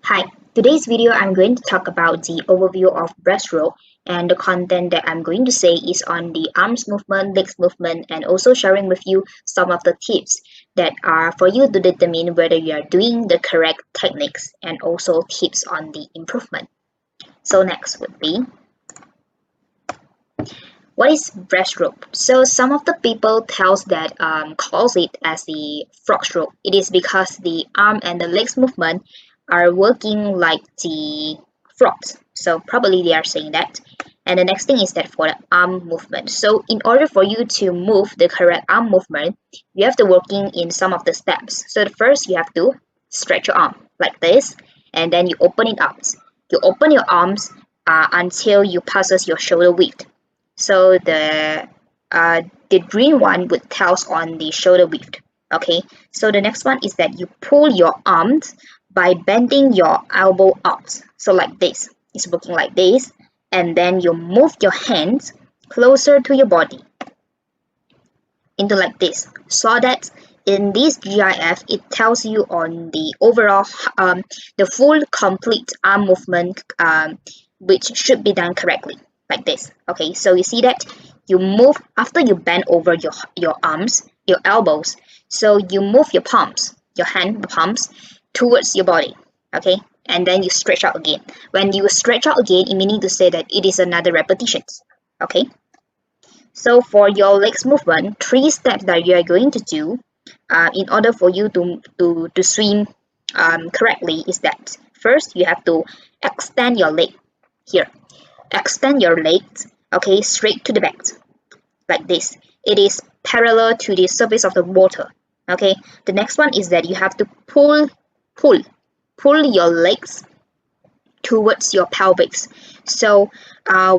Hi, today's video I'm going to talk about the overview of breaststroke, and the content that I'm going to say is on the arms movement, legs movement, and also sharing with you some of the tips that are for you to determine whether you are doing the correct techniques and also tips on the improvement. So next would be, what is breaststroke? So some of the people calls it as the frog stroke. It is because the arm and the legs movement are working like the frogs. So probably they are saying that. And the next thing is that for the arm movement. So in order for you to move the correct arm movement, you have to working in some of the steps. So the first you have to stretch your arm like this, and then you open it up. You open your arms until you passes your shoulder width. So the green one would tell us on the shoulder width. Okay, so the next one is that you pull your arms by bending your elbow out. So like this, it's working like this, and then you move your hands closer to your body into like this, so that in this GIF it tells you on the overall the full complete arm movement which should be done correctly like this. Okay, so you see that you move after you bend over your arms, your elbows, so you move your palms, your hand palms towards your body. Okay, and then you stretch out again. When you stretch out again, it meaning to say that it is another repetition. Okay, so for your legs movement, 3 steps that you are going to do in order for you to swim correctly is that first you have to extend your leg here. Extend your legs, okay, straight to the back, like this. It is parallel to the surface of the water. Okay, the next one is that you have to pull your legs towards your pelvis. So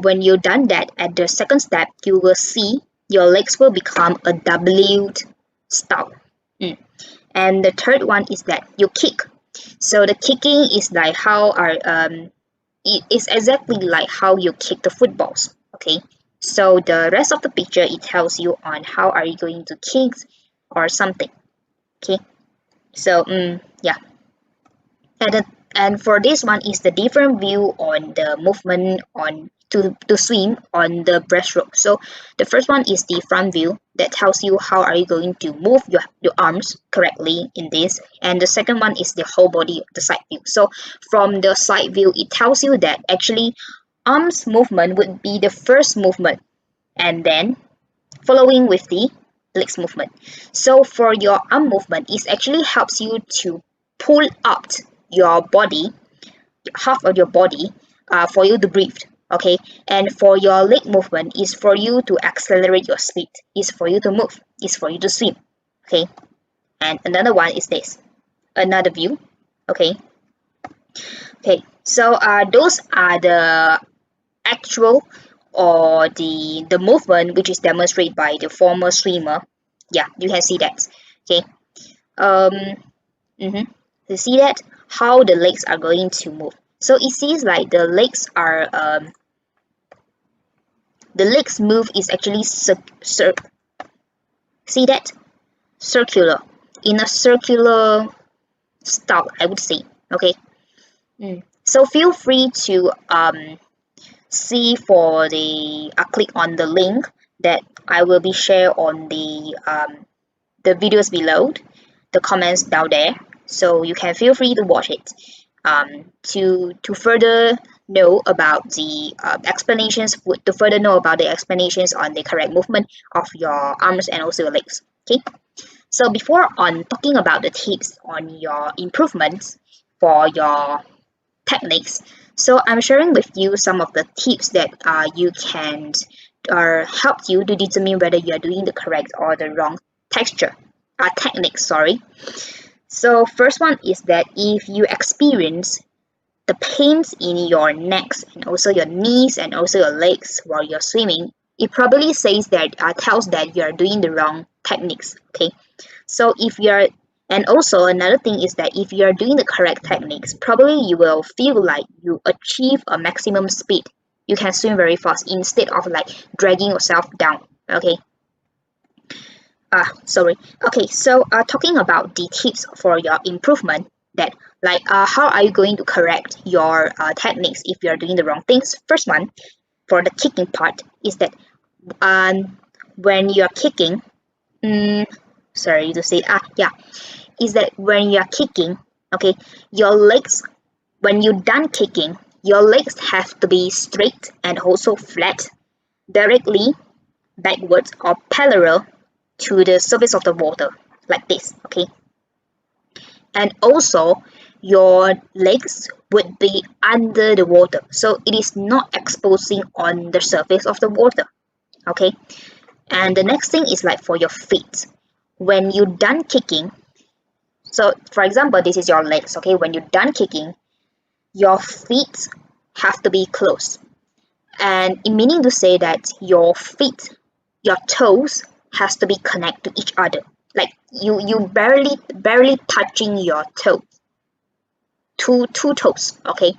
when you've done that, at the second step, you will see your legs will become a W style. And the third one is that you kick. So the kicking is like how it is exactly like how you kick the footballs. Okay, so the rest of the picture, it tells you on how are you going to kick or something. Okay, so yeah, and for this one is the different view on the movement on to swim on the breaststroke. So the first one is the front view that tells you how are you going to move your arms correctly in this, and the second one is the whole body, the side view. So from the side view, it tells you that actually arms movement would be the first movement, and then following with the legs movement. So for your arm movement, it actually helps you to pull up your body, half of your body, for you to breathe. Okay, and for your leg movement is for you to accelerate your speed, is for you to move, is for you to swim. Okay, and another one is this, another view. Okay, so those are the actual or the movement which is demonstrated by the former swimmer. Yeah, you can see that. Okay, you see that how the legs are going to move. So it seems like the legs are the legs move is actually see that circular, in a circular style, I would say. Okay, so feel free to see for the click on the link that I will be share on the videos below, the comments down there, so you can feel free to watch it to further know about the explanations, to further know about the explanations on the correct movement of your arms and also your legs. Okay, so before on talking about the tips on your improvements for your techniques, so I'm sharing with you some of the tips that you can help you to determine whether you are doing the correct or the wrong techniques. Sorry. So first one is that if you experience the pains in your necks and also your knees and also your legs while you're swimming, it probably says that tells that you are doing the wrong techniques. Okay, so if you're, and also another thing is that if you are doing the correct techniques, probably you will feel like you achieve a maximum speed. You can swim very fast instead of like dragging yourself down. Okay, sorry. Okay, so talking about the tips for your improvement, that like how are you going to correct your techniques if you're doing the wrong things. First one, for the kicking part, is that when you're kicking, mm, sorry to say, yeah, is that when you're kicking, okay, your legs, when you're done kicking, your legs have to be straight and also flat, directly backwards or parallel to the surface of the water, like this, okay. And also your legs would be under the water, so it is not exposing on the surface of the water, okay. And the next thing is like for your feet, when you're done kicking, so for example this is your legs, okay, when you're done kicking, your feet have to be closed, and it meaning to say that your feet, your toes has to be connected to each other, like you barely touching your toe, two toes, okay.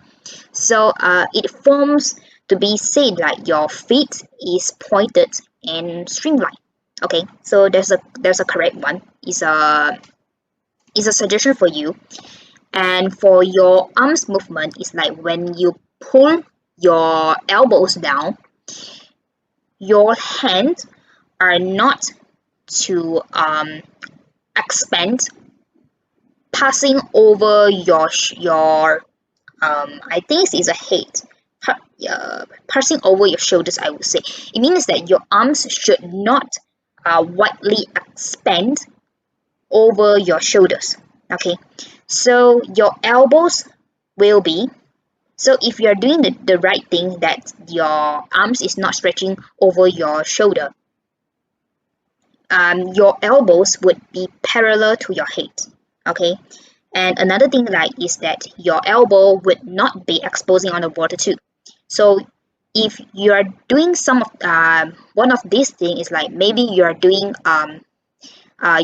So it forms to be said like your feet is pointed and streamlined, okay. So there's a correct one, is a suggestion for you. And for your arms movement, it's like when you pull your elbows down, your hands are not to expand, passing over your I think it's a head, passing over your shoulders, I would say. It means that your arms should not widely expand over your shoulders, okay. So your elbows will be, so if you're doing the right thing, that your arms is not stretching over your shoulder, your elbows would be parallel to your head, okay. And another thing like is that your elbow would not be exposing on the water too. So if you are doing some of one of these things, is like maybe you are doing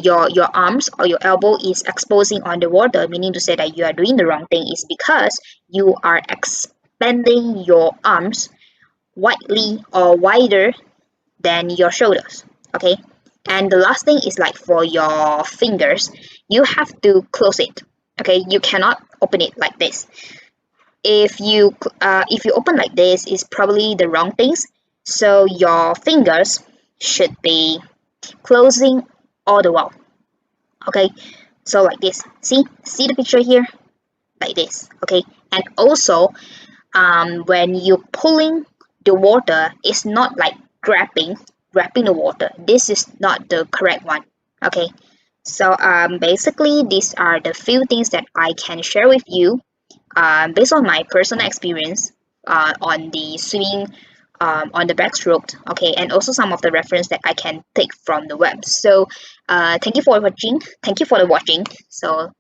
your arms or your elbow is exposing on the water, meaning to say that you are doing the wrong thing, is because you are expanding your arms widely or wider than your shoulders, okay. And the last thing is like for your fingers, you have to close it, okay. You cannot open it like this. If you open like this, is probably the wrong things. So your fingers should be closing all the while, okay. So like this, see the picture here, like this, okay. And also when you pulling the water, it's not like grabbing the water. This is not the correct one, okay. So basically these are the few things that I can share with you based on my personal experience on the swimming, on the backstroke, okay, and also some of the reference that I can take from the web. So thank you for watching. Thank you for the watching. So